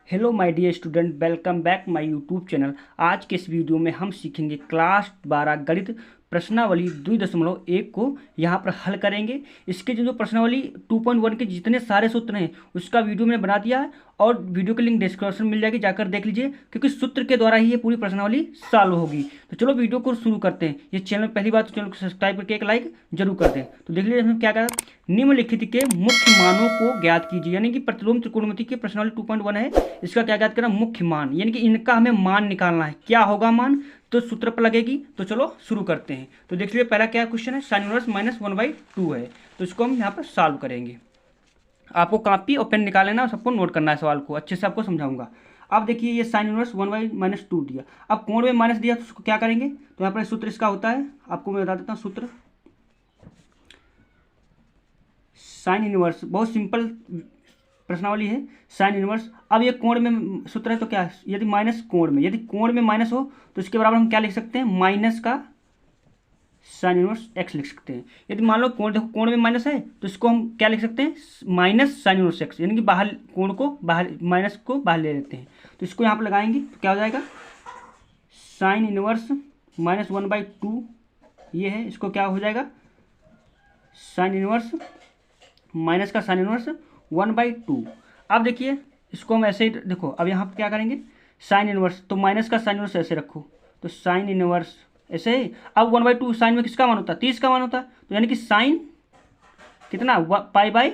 Hello my dear student, welcome back my YouTube channel. आज के इस वीडियो में हम सीखेंगे क्लास 12 गणित प्रश्नावली 2.1 को यहाँ पर हल करेंगे। इसके जो प्रश्नावली 2.1 के जितने सारे सूत्र हैं उसका वीडियो मैंने बना दिया है और वीडियो की लिंक डिस्क्रिप्शन में मिल जाएगी, जाकर देख लीजिए, क्योंकि सूत्र के द्वारा ही ये पूरी प्रश्नावली सॉल्व होगी। तो चलो वीडियो को शुरू करते हैं। ये चैनल पहली बार तो चैनल को सब्सक्राइब करके एक लाइक जरूर कर दें। तो देख लीजिए हम क्या कहा, निम्नलिखित के मुख्य मानों को ज्ञात कीजिए। यानी कि प्रतिलोम त्रिकोणमिति की प्रश्नावली 2.1 है, इसका क्या ज्ञात करना, मुख्य मान, यानी कि इनका हमें मान निकालना है। क्या होगा मान, तो सूत्र पर लगेगी। तो चलो शुरू करते हैं। तो देख लीजिए पहला क्या क्वेश्चन है, साइन इनवर्स -1/2 है, तो इसको हम यहाँ पर सॉल्व करेंगे। आपको कॉपी और पेन निकाल लेना और सबको नोट करना है, सवाल को अच्छे से आपको समझाऊंगा। अब देखिए ये साइन इनवर्स 1/-2 दिया, अब कोण में माइनस दिया तो उसको क्या करेंगे, तो यहाँ पर सूत्र इसका होता है, आपको मैं बता देता हूँ सूत्र। साइन इनवर्स बहुत सिंपल प्रश्नावली है, साइन इनवर्स। अब ये कोण में सूत्र है तो क्या है, यदि माइनस कोण में, यदि कोण में माइनस हो तो इसके बराबर हम क्या लिख सकते हैं, माइनस का साइन इनवर्स एक्स लिख सकते हैं। यदि मान लो कोण, देखो कोण में माइनस है तो इसको हम क्या लिख सकते हैं, माइनस साइन इनवर्स एक्स, यानी कि बाहर कोण को बाहर, माइनस को बाहर ले लेते हैं। तो इसको यहाँ पर लगाएंगे तो क्या हो जाएगा, साइन इनवर्स -1/2 ये है, इसको क्या हो जाएगा, साइन इनवर्स माइनस का साइन इनवर्स 1/2। अब देखिए इसको हम ऐसे ही देखो, अब यहाँ पर क्या करेंगे, साइन इनवर्स, तो माइनस का साइन इनवर्स ऐसे रखो, तो साइन इनवर्स ऐसे ही। अब 1/2 साइन में किसका मान होता है, 30 का मान होता है, तो यानी कि साइन कितना, पाई बाई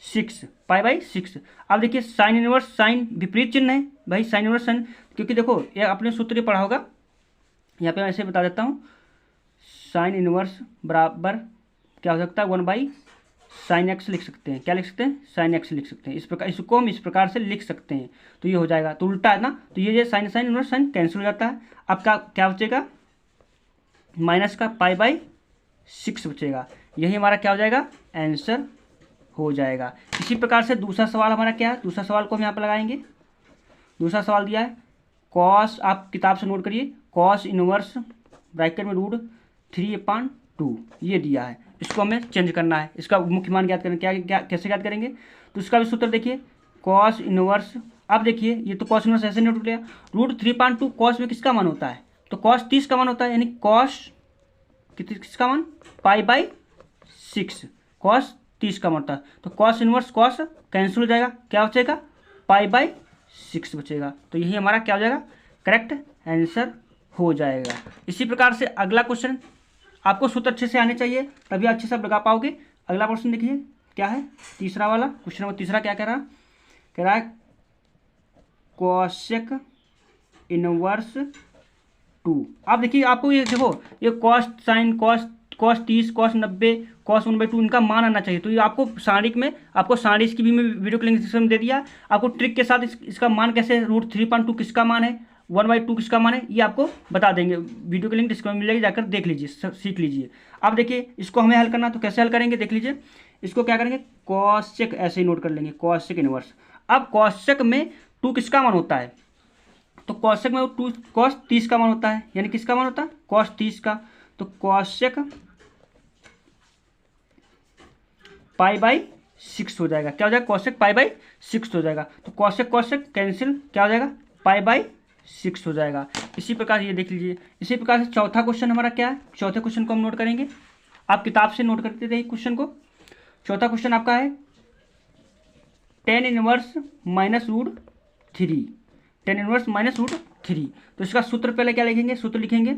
6। अब देखिए साइन इनवर्स, साइन विपरीत चिन्ह है भाई, साइन इनवर्स साइन, क्योंकि देखो ये आपने सूत्र पढ़ा होगा, यहाँ पे मैं ऐसे बता देता हूँ, साइन इनवर्स बराबर क्या हो सकता है, 1/sin x लिख सकते हैं। क्या लिख सकते हैं, sin x लिख सकते हैं। इस प्रकार, इसको हम इस प्रकार से लिख सकते हैं, तो ये हो जाएगा, तो उल्टा है ना, तो ये sine sine inverse sine cancel हो जाता है। अब क्या बचेगा, माइनस का पाई/6 बचेगा। यही हमारा क्या हो जाएगा, आंसर हो जाएगा। इसी प्रकार से दूसरा सवाल हमारा क्या है, दूसरा सवाल को हम यहाँ पर लगाएंगे। दूसरा सवाल दिया है, कॉस, आप किताब से नोट करिए, कॉस इनवर्स ब्रैकेट में √3/2 ये दिया है, इसको हमें चेंज करना है, इसका मुख्य मान ज्ञात करें। क्या कैसे ज्ञात करेंगे, तो इसका भी सूत्र देखिए, कॉस इनवर्स। अब देखिए ये तो कॉस इनवर्स ऐसे नोट लिया, √3/2 कॉस में किसका मान होता है, तो कॉस 30 का मान होता है, यानी कॉस किसका मान, पाई/6, कॉस 30 का मान होता है, तो कॉस इनवर्स कॉस कैंसिल हो जाएगा, क्या बचेगा, पाई/6 बचेगा। तो यही हमारा क्या हो जाएगा, करेक्ट आंसर हो जाएगा। इसी प्रकार से अगला क्वेश्चन, आपको सूत्र अच्छे से आने चाहिए तभी अच्छे से आप लगा पाओगे। अगला क्वेश्चन देखिए क्या है, तीसरा वाला क्वेश्चन नंबर तीसरा क्या कह रहा है, कोसेक इनवर्स 2। आप देखिए, आपको ये देखो, ये cos sine, cos 30, cos 90, cos 1/2 इनका मान आना चाहिए। तो ये आपको सारणिक में, आपको सारणिक की भी मैं वीडियो के लिंक डिस्क्रिप्शन में दे दिया, आपको ट्रिक के साथ इसका मान कैसे, √3/2 किसका मान है, 1/2 किसका मान है, ये आपको बता देंगे। वीडियो के लिंक डिस्क्रिप्शन में मिलेगी, जाकर देख लीजिए, सीख लीजिए। अब देखिए इसको हमें हल करना, तो कैसे हल करेंगे देख लीजिए। इसको क्या करेंगे, कॉसेक ऐसे ही नोट कर लेंगे, कॉसेक इनवर्स। अब कॉसेक में 2 किसका मान होता है, तो कॉसेक में 2 कॉस 30 का मान होता है, यानी किसका मान होता है, कॉस 30 का। तो कॉसेक पाई/6 हो जाएगा, क्या हो जाएगा, कॉसेक पाई/6 हो जाएगा। तो कॉसेक कॉसेक कैंसिल, क्या हो जाएगा, पाई/6 हो जाएगा। इसी प्रकार ये देख लीजिए। इसी प्रकार से चौथा क्वेश्चन हमारा क्या है, चौथे क्वेश्चन को हम नोट करेंगे, आप किताब से नोट करते थे क्वेश्चन को। चौथा क्वेश्चन आपका है, tan इनवर्स -√3, tan इनवर्स -√3। तो इसका सूत्र पहले क्या लिखेंगे, सूत्र लिखेंगे,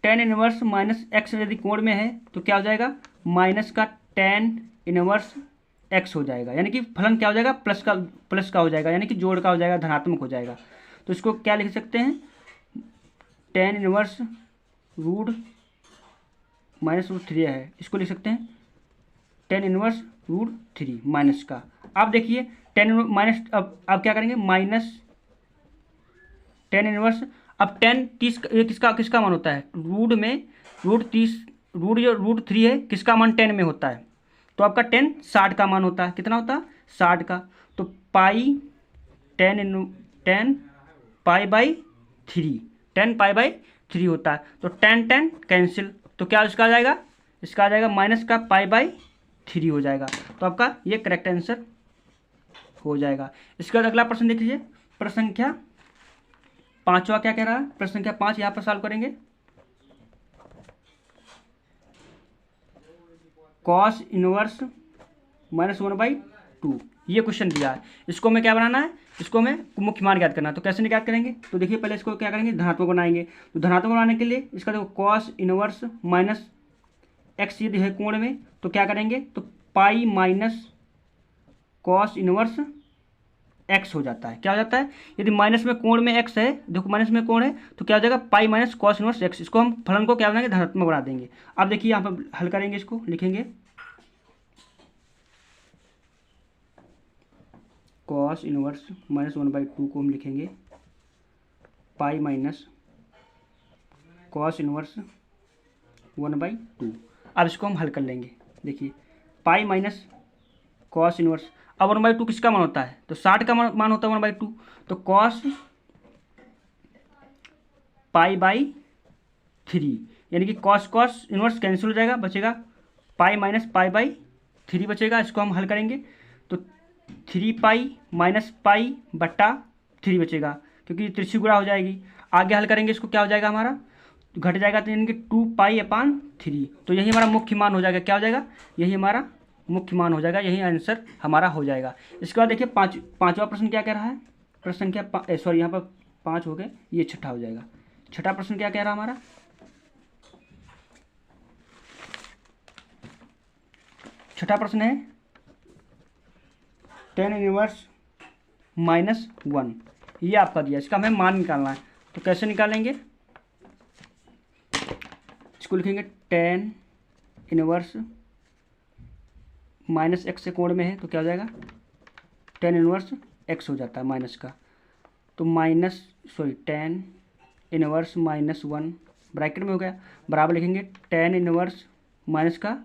tan इनवर्स -x यदि कोण में है तो क्या हो जाएगा, माइनस का tan इनवर्स x हो जाएगा, यानी कि फलन क्या हो जाएगा, प्लस का हो जाएगा, यानी कि जोड़ का हो जाएगा, धनात्मक हो जाएगा। तो इसको क्या लिख सकते हैं, tan इनवर्स -√3 है, इसको लिख सकते हैं tan इनवर्स √3 माइनस का। अब देखिए tan माइनस, अब क्या करेंगे, माइनस tan इनवर्स, अब tan 30 ये किसका मान होता है, रूट में √30, √3 है, किसका मान tan में होता है, तो आपका tan 60 का मान होता है, कितना होता है, 60 का। तो tan पाई/3 होता है, तो tan कैंसिल, तो क्या इसका आ जाएगा, इसका आ जाएगा माइनस का पाई/3 हो जाएगा। तो आपका ये करेक्ट आंसर हो जाएगा। इसके बाद अगला प्रश्न देख लीजिए, प्रश्न संख्या 5वां क्या कह रहा है, प्रश्न संख्या 5 यहाँ पर सॉल्व करेंगे। कॉस इनवर्स -1/2 ये क्वेश्चन दिया है। इसको हमें क्या बनाना है, इसको हमें मुख्य मान ज्ञात करना है। तो कैसे ज्ञात करेंगे, तो देखिए पहले इसको क्या करेंगे, धनात्मक बनाएंगे। तो धनात्मक बनाने के लिए इसका देखो कॉस इनवर्स -x यदि है कोण में तो क्या करेंगे, तो pi minus cos inverse x हो जाता है। क्या हो जाता है, यदि माइनस में कोण में x है, देखो माइनस में कोण है तो क्या हो जाएगा, pi minus cos inverse x। इसको हम फलन को क्या बनाएंगे, धनात्मक बना देंगे। अब देखिए यहाँ पर हल करेंगे, इसको लिखेंगे कॉस इनवर्स -1/2 को हम लिखेंगे पाई माइनस कॉस इनवर्स 1/2। अब इसको हम हल कर लेंगे। देखिए पाई माइनस कॉस इनवर्स, अब 1/2 किसका मान होता है, तो 60 का मान होता है 1/2। तो कॉस π/3 यानी कि कॉस कॉस इनवर्स कैंसिल हो जाएगा, बचेगा पाई माइनस π/3 बचेगा। इसको हम हल करेंगे तो 3π माइनस π/3 बचेगा, क्योंकि त्रिशी गुणा हो जाएगी। आगे हल करेंगे इसको, क्या हो जाएगा हमारा, तो घट जाएगा, तो यानी कि 2π/3। तो यही हमारा मुख्य मान हो जाएगा। क्या हो जाएगा, यही हमारा मुख्य मान हो जाएगा, यही आंसर हमारा हो जाएगा। इसके बाद देखिए पांचवा प्रश्न क्या कह रहा है, प्रश्न संख्या सॉरी यहाँ पर 5 हो गए, ये छठा हो जाएगा। छठा प्रश्न क्या कह रहा है हमारा, छठा प्रश्न है tan इनवर्स -1 ये आपका दिया, इसका हमें मान निकालना है। तो कैसे निकालेंगे, इसको लिखेंगे tan इनवर्स -x से कोण में है तो क्या हो जाएगा, tan इनवर्स x हो जाता है माइनस का। तो tan इनवर्स -1 ब्रैकेट में हो गया, बराबर लिखेंगे tan इनवर्स माइनस का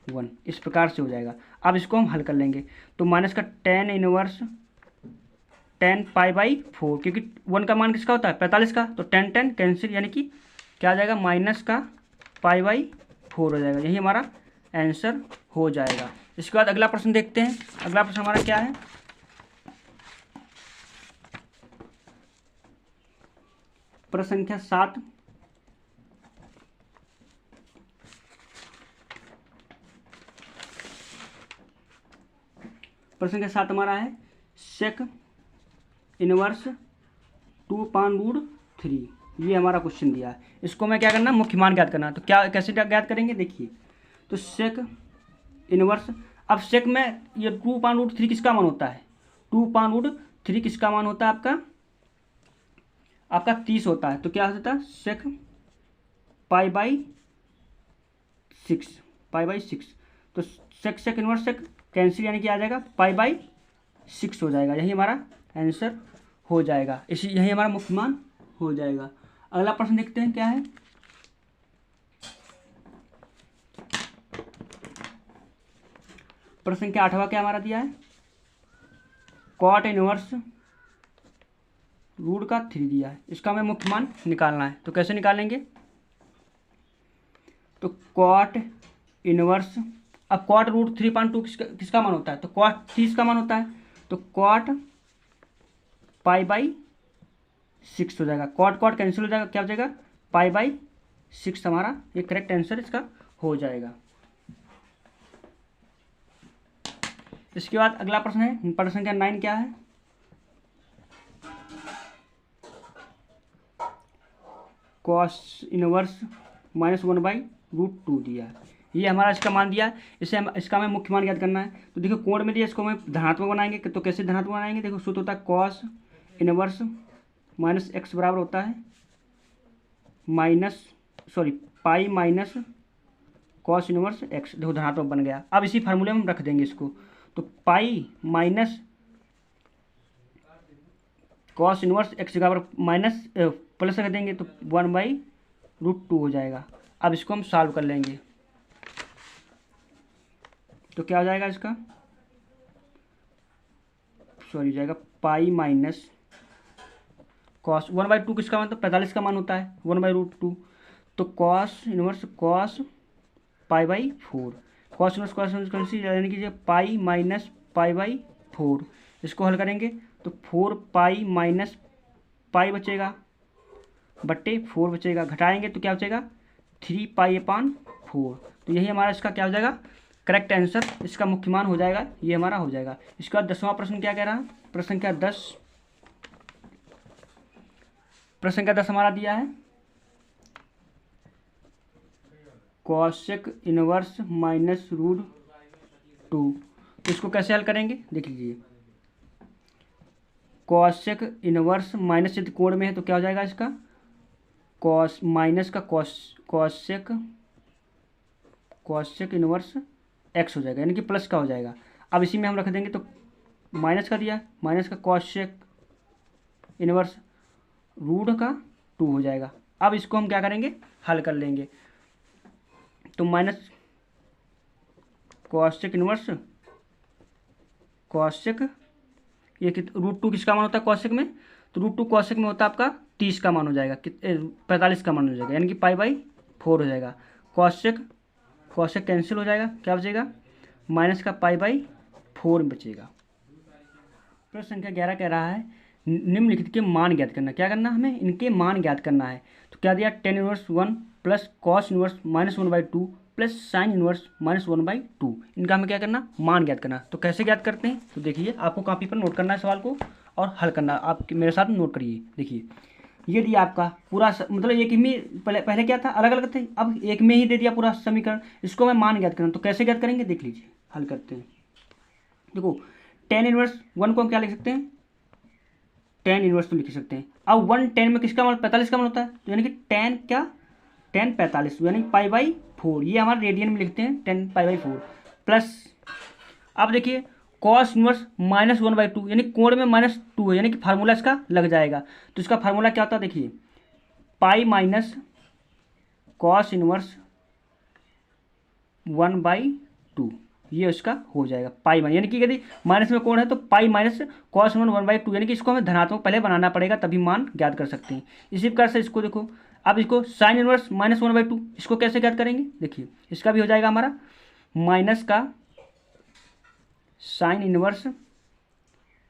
1, इस प्रकार से हो जाएगा। अब इसको हम हल कर लेंगे। तो माइनस का tan इनवर्स tan π/4, क्योंकि 1 का मान किसका होता है, 45 का। तो tan कैंसिल, यानी कि क्या आ जाएगा, माइनस का π/4 हो जाएगा। यही हमारा आंसर हो जाएगा। इसके बाद अगला प्रश्न देखते हैं। अगला प्रश्न हमारा क्या है, प्रश्न संख्या 7। प्रश्न संख्या 7 हमारा है सेक इनवर्स 2/√3 ये हमारा क्वेश्चन दिया है। इसको मैं क्या करना, मुख्य मान ज्ञात करना। तो क्या कैसे ज्ञात करेंगे, देखिए तो सेक इनवर्स, अब सेक में ये 2/√3 किसका मान होता है, 2/√3 किसका मान होता है, आपका 30 होता है। तो क्या होता है, सेक π/6 तो सेक इनवर्स सेक कैंसिल, यानी कि आ जाएगा π/6 हो जाएगा। यही हमारा आंसर हो जाएगा, यही हमारा मुख्य मान हो जाएगा। अगला प्रश्न देखते हैं क्या है, प्रश्न संख्या 8वां क्या हमारा दिया है, कॉट इनवर्स √3 दिया है। इसका हमें मुख्य मान निकालना है। तो कैसे निकालेंगे, तो कॉट इनवर्स, अब कॉट √3/2 किसका मान होता है, तो कॉट 30 का मान होता है। तो कॉट π/6 हो जाएगा, कॉट कैंसिल हो जाएगा, क्या हो जाएगा, π/6 हमारा ये करेक्ट आंसर इसका हो जाएगा। इसके बाद अगला प्रश्न है, प्रश्न संख्या 9 क्या है, कॉस इनवर्स -1/√2 दिया है। ये हमारा इसका मान दिया है, इसका हमें मुख्य मान ज्ञात करना है। तो देखो कोण में दिया, इसको हमें धनात्मक बनाएंगे। तो कैसे धनात्मक बनाएंगे, देखो सूत्र होता है कॉस इनवर्स -x बराबर होता है pi minus cos inverse x। देखो धनात्मक बन गया। अब इसी फार्मूले में हम रख देंगे इसको। तो pi minus cos inverse x बराबर माइनस प्लस रख देंगे तो 1/√2 हो जाएगा। अब इसको हम सॉल्व कर लेंगे। तो क्या हो जाएगा, इसका सॉरी जाएगा पाई माइनस कॉस 1/2 किसका मान, तो 45 का मान होता है 1/√2। तो cos inverse cos π/4, cos inverse यानी कि पाई माइनस π/4, इसको हल करेंगे तो 4 पाई माइनस पाई बचेगा, बट्टे 4 बचेगा, घटाएंगे तो क्या बचेगा 3 पाई अपान 4। तो यही हमारा इसका क्या हो जाएगा करेक्ट आंसर, इसका मुख्य मान हो जाएगा, ये हमारा हो जाएगा। इसके बाद 10वां प्रश्न क्या कह रहा है, प्रश्न संख्या 10, प्रश्न संख्या 10 हमारा दिया है कॉसेक इनवर्स माइनस रूट 2। तो इसको कैसे हल करेंगे देख लीजिए, कॉसेक इनवर्स माइनस यदि कोण में है तो क्या हो जाएगा इसका कॉस माइनस का कॉसेक इनवर्स एक्स हो जाएगा, यानी कि प्लस का हो जाएगा। अब इसी में हम रख देंगे तो माइनस का दिया, माइनस का कॉसेक इनवर्स रूट का 2 हो जाएगा। अब इसको हम क्या करेंगे हल कर लेंगे, तो माइनस कॉसेक इनवर्स कॉसेक ये रूट 2 किसका मान होता है कॉसेक में, तो रूट 2 कॉसेक में होता है आपका 30 का मान हो जाएगा, 45 का मान हो जाएगा, यानी कि पाई/4 हो जाएगा। कॉसेक कैंसिल हो जाएगा, क्या बचेगा माइनस का पाई/4 बचेगा। प्रश्न संख्या 11 कह रहा है निम्नलिखित के मान ज्ञात करना। क्या करना हमें इनके मान ज्ञात करना है। तो क्या दिया tan inverse 1 plus cos inverse -1/2 plus sine inverse -1/2। इनका हमें क्या करना मान ज्ञात करना। तो कैसे ज्ञात करते हैं, तो देखिए आपको कॉपी पर नोट करना है सवाल को और हल करना। आप मेरे साथ नोट करिए। देखिए ये दिया आपका पूरा मतलब एक में पहले क्या था अलग अलग थे, अब एक में ही दे दिया पूरा समीकरण। इसको मैं मान ज्ञात करना, तो कैसे ज्ञात करेंगे देख लीजिए, हल करते हैं। देखो tan इनवर्स 1 को हम क्या लिख सकते हैं tan इनवर्स तो लिख सकते हैं। अब 1 tan में किसका मान 45 का मान होता है, तो यानी कि tan क्या tan 45 यानी पाई/4, ये हमारे रेडियन में लिखते हैं tan पाई/4 प्लस। अब देखिए कॉस इनवर्स -1/2 यानी कोण में -2 है, यानी कि फार्मूला इसका लग जाएगा। तो इसका फार्मूला क्या होता है देखिए पाई माइनस कॉस इनवर्स 1/2, ये उसका हो जाएगा पाई माइनस, यानी कि यदि माइनस में कोण है तो पाई माइनस कॉस 1/2, यानी कि इसको हमें धनात्मक पहले बनाना पड़ेगा तभी मान ज्ञात कर सकते हैं। इसी प्रकार से इसको देखो, अब इसको साइन इनवर्स -1/2 इसको कैसे ज्ञात करेंगे देखिए, इसका भी हो जाएगा हमारा माइनस का साइन इनवर्स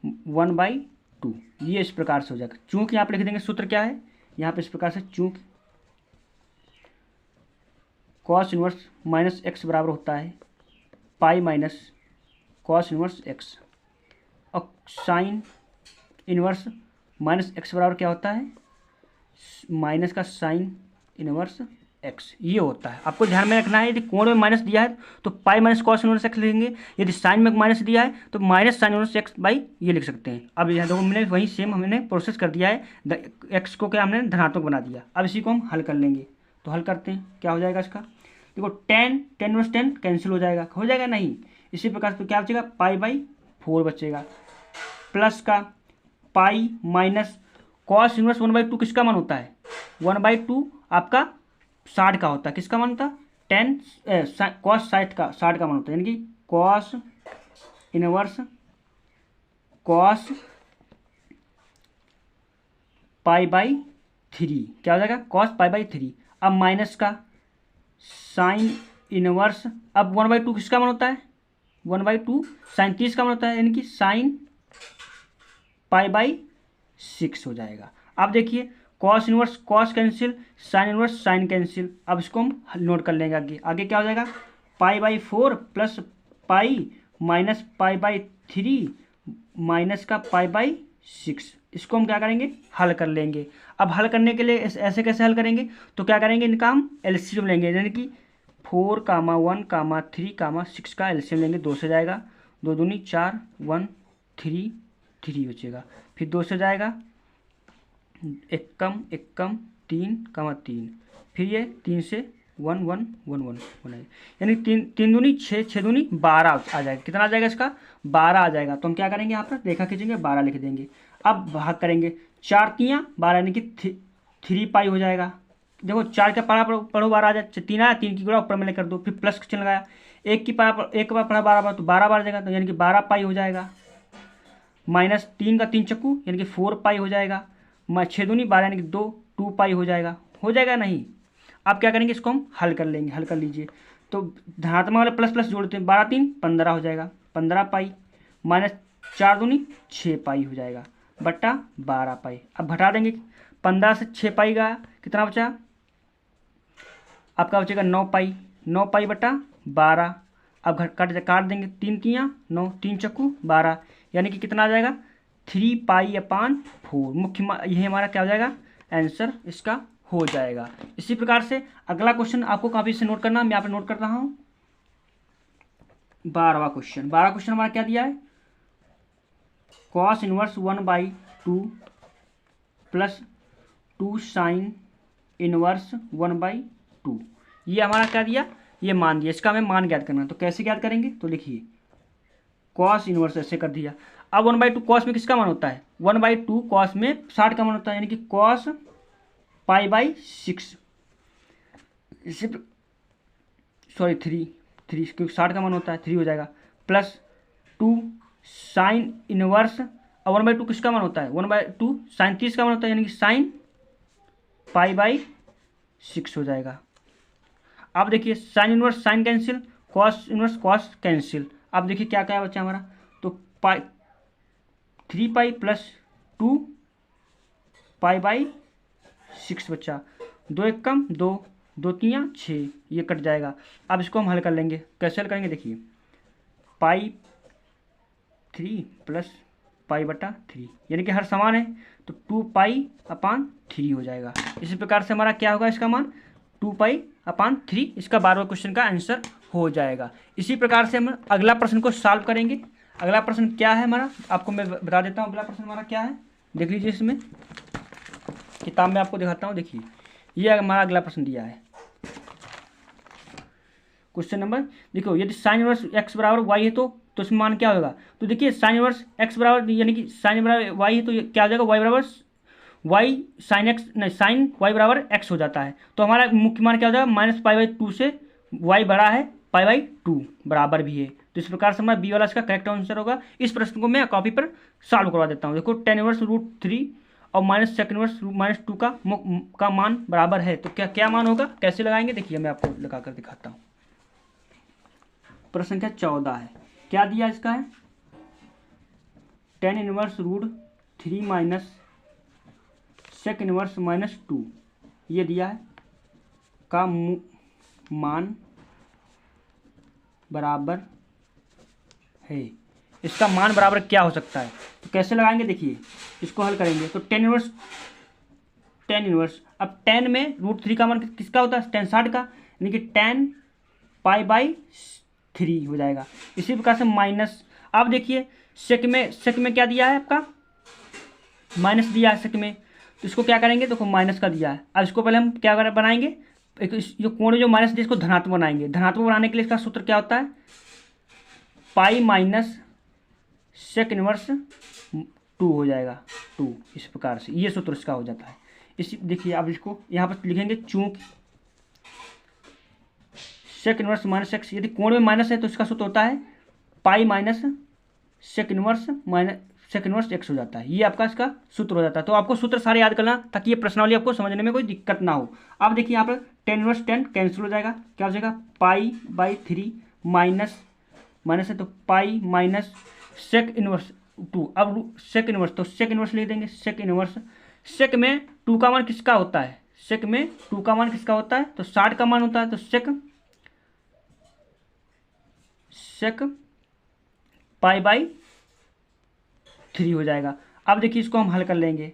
1/2, ये इस प्रकार से हो जाएगा। चूंकि यहाँ पर लिख देंगे सूत्र क्या है यहाँ पे इस प्रकार से, चूंकि कॉस इनवर्स माइनस एक्स बराबर होता है pi minus cos inverse x, और साइन इनवर्स माइनस एक्स बराबर क्या होता है माइनस का साइन इनवर्स एक्स, ये होता है। आपको ध्यान में रखना है यदि कोण में माइनस दिया है तो pi minus cos inverse x लिखेंगे, यदि साइन में माइनस दिया है तो minus sine inverse x by ये लिख सकते हैं। अब यहाँ देखो हमने वही सेम हमने प्रोसेस कर दिया है, एक्स को क्या हमने धनात्मक बना दिया। अब इसी को हम हल कर लेंगे, तो हल करते हैं क्या हो जाएगा इसका, देखो tan इनवर्स tan कैंसिल हो जाएगा नहीं। इसी प्रकार से क्या बचेगा पाई/4 बचेगा, प्लस का पाई माइनस कॉस इनवर्स 1/2 किसका मान होता है 1/2 आपका 60 का होता है, किसका मान होता है कॉस 60 का मान होता है, यानी कि कॉस इनवर्स कॉस पाई/3 क्या हो जाएगा कॉस पाई/3। अब माइनस का साइन इनवर्स, अब 1/2 किसका मान होता है 1/2 साइन 30 का मान होता है, यानी कि साइन पाई/6 हो जाएगा। अब देखिए cos inverse cos cancel, sign inverse sine cancel. अब इसको हम नोट कर लेंगे आगे क्या हो जाएगा पाई/4 प्लस पाई माइनस पाई/3 माइनस का पाई/6। इसको हम क्या करेंगे हल कर लेंगे। अब हल करने के लिए ऐसे कैसे हल करेंगे, तो क्या करेंगे इनका हम एलसीएम लेंगे, यानी कि 4, 1, 3, 6 का एलसीएम लेंगे, 2 से जाएगा, 2 दूनी 4, 1 3 बचेगा, फिर 2 से जाएगा, एकम 3, फिर ये 3 से 1 1 1 1 1, यानी 3 दूनी 6, 6 दूनी 12 आ जाएगा। कितना आ जाएगा इसका 12 आ जाएगा। तो हम क्या करेंगे यहाँ पर देखा खींचेंगे 12 लिख देंगे। अब भाग करेंगे 4 3 12 यानी कि 3 पाई हो जाएगा। देखो 4 का पारा पढ़ो 12 आ जाए, 3 आया 3 की गुणा ऊपर में कर दो, फिर प्लस चिन्ह लगाया, 1 की पारा एक बार पढ़ा 12 बार तो 12 बार जाएगा, तो यानी कि 12 पाई हो जाएगा। माइनस 3 का 3 चक्कू यानी कि 4 पाई हो जाएगा। 6 दूनी 12 यानी कि 2 पाई हो जाएगा नहीं। अब क्या करेंगे इसको हम हल कर लेंगे, हल कर लीजिए। तो धनात्मक वाले प्लस प्लस जोड़ते हैं, 12 3 15 हो जाएगा, 15 पाई माइनस 4 दूनी 6 पाई हो जाएगा बट्टा 12 पाई। अब घटा देंगे 15 से 6 पाई का कितना बचा, आपका बचेगा 9 पाई, 9 पाई बटा 12। अब काट देंगे 3 तियाँ 9, 3 चक्कू 12, यानी कि कितना आ जाएगा 3 पाई अपान 4। यही हमारा क्या हो जाएगा आंसर इसका हो जाएगा। इसी प्रकार से अगला क्वेश्चन आपको कॉपी से नोट करना, मैं यहाँ पे नोट कर रहा हूँ। 12वां क्वेश्चन हमारा क्या दिया है, cos inverse 1/2 plus 2 sine inverse 1/2। ये हमारा क्या दिया, ये मान दिया, इसका हमें मान ज्ञात करना। तो कैसे ज्ञात करेंगे, तो लिखिए कॉस इनवर्स ऐसे कर दिया। अब 1/2 कॉस में किसका मान होता है, 1/2 कॉस में 60 का मान होता है, यानी कि कॉस π/6 इसी सॉरी 3 क्योंकि 60 का मान होता है 3 हो जाएगा, प्लस 2 साइन इनवर्स। अब 1/2 किसका मान होता है, 1/2 साइन 30 का मान होता है, यानी कि साइन π/6 हो जाएगा। अब देखिए sign inverse sine cancel, cos inverse cos cancel. अब देखिए क्या क्या बचा हमारा, तो 3 पाई प्लस 2 π/6 बचा, 2 एक कम 2, 2 तियाँ 6, ये कट जाएगा। अब इसको हम हल कर लेंगे, कैसे हल करेंगे देखिए π3 प्लस π/3, यानी कि हर समान है तो 2 π/3 हो जाएगा। इसी प्रकार से हमारा क्या होगा, इसका मान 2 π/3, इसका 12वें क्वेश्चन का आंसर हो जाएगा। इसी प्रकार से हम अगला प्रश्न को सॉल्व करेंगे। अगला प्रश्न क्या है हमारा, आपको मैं बता देता हूँ अगला प्रश्न हमारा क्या है, देख लीजिए इसमें किताब में आपको दिखाता हूँ। देखिए ये हमारा अगला प्रश्न दिया है, क्वेश्चन नंबर देखो, यदि साइन इनवर्स x बराबर y है तो इसमें मान क्या होगा, तो देखिए साइन इनवर्स x बराबर यानी कि साइन बराबर y है तो ये क्या हो जाएगा, y बराबर y साइन x नहीं साइन y बराबर x हो जाता है। तो हमारा मुख्य मान क्या हो जाएगा, -π/2 से y बड़ा है π/2 बराबर भी है। तो इस प्रकार से हमारा बी वाला इसका करेक्ट आंसर होगा। इस प्रश्न को मैं कॉपी पर सॉल्व करवा देता हूँ। देखो tan इनवर्स √3 और -sec इनवर्स -2 का मान बराबर है, तो क्या मान होगा, कैसे लगाएंगे देखिए मैं आपको लगा कर दिखाता हूँ। प्रश्न संख्या 14 है, क्या दिया इसका है, tan इनवर्स √3 sec इनवर्स -2 ये दिया है का मान बराबर है। इसका मान बराबर क्या हो सकता है, तो कैसे लगाएंगे देखिए, इसको हल करेंगे तो tan इनवर्स अब tan में √3 का मान किसका होता है, tan 60 का, यानी कि tan π/3 हो जाएगा। इसी प्रकार से माइनस, अब देखिए सेक में क्या दिया है, आपका माइनस दिया है सेक में, तो इसको क्या करेंगे, देखो माइनस का दिया है। अब इसको पहले हम क्या बनाएंगे, एक जो कोण जो माइनस दिया इसको धनात्मक बनाएंगे। धनात्मक बनाने के लिए इसका सूत्र क्या होता है, पाई माइनस सेक इनवर्स 2 हो जाएगा 2। इस प्रकार से ये सूत्र इसका हो जाता है। इसी देखिए अब इसको यहाँ पर लिखेंगे, चूंकि सेक इनवर्स माइनस एक्स, यदि कोण में माइनस है तो इसका सूत्र होता है pi minus sec inverse x हो जाता है। ये आपका इसका सूत्र हो जाता है। तो आपको सूत्र सारे याद करना ताकि ये प्रश्नावली आपको समझने में कोई दिक्कत ना हो। अब देखिए यहाँ पर tan इनवर्स tan कैंसिल हो जाएगा, क्या हो जाएगा π/3 माइनस है तो पाई माइनस सेक इनवर्स 2। अब सेक इनवर्स तो सेक इनवर्स लिख देंगे, सेक इनवर्स सेक में 2 का मान किसका होता है, सेक में 2 का मान किसका होता है, तो 60 का मान होता है, तो सेक π/3 हो जाएगा। अब देखिए इसको हम हल कर लेंगे,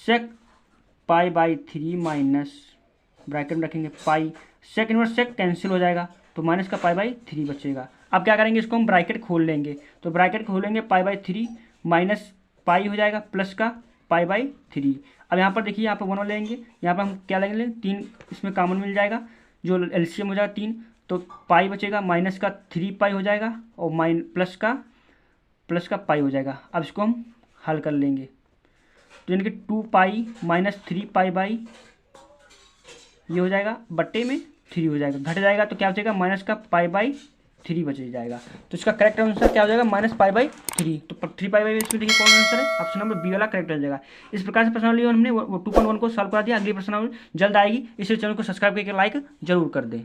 सेक π/3 माइनस ब्रैकेट में रखेंगे पाई, सेक इनवर्स सेक कैंसिल हो जाएगा तो माइनस का π/3 बचेगा। अब क्या करेंगे, इसको हम ब्रैकेट खोल लेंगे, तो ब्रैकेट खोलेंगे π/3 माइनस पाई हो जाएगा प्लस का π/3। अब यहाँ पर देखिए यहाँ पर 1 लेंगे, यहाँ पर हम क्या लेंगे 3, इसमें कॉमन मिल जाएगा, जो एलसीएम हो जाएगा 3, तो पाई बचेगा माइनस का 3 पाई हो जाएगा और प्लस का पाई हो जाएगा। अब इसको हम हल कर लेंगे, तो यानी कि 2 पाई माइनस 3 पाई ये हो जाएगा बट्टे में 3 हो जाएगा, घट जाएगा तो क्या बचेगा, माइनस का π/3 बच जाएगा। तो इसका करेक्ट आंसर क्या हो जाएगा, -π/3। तो 3 इसमें देखिए कौन आंसर है, ऑप्शन नंबर बी वाला करेक्ट हो जाएगा। इस प्रकार से प्रश्नावली हमने 2.1 को सॉल्व करा दिया। अगली प्रश्नावली जल्द आएगी, इसलिए चैनल को सब्सक्राइब करके लाइक जरूर कर दें।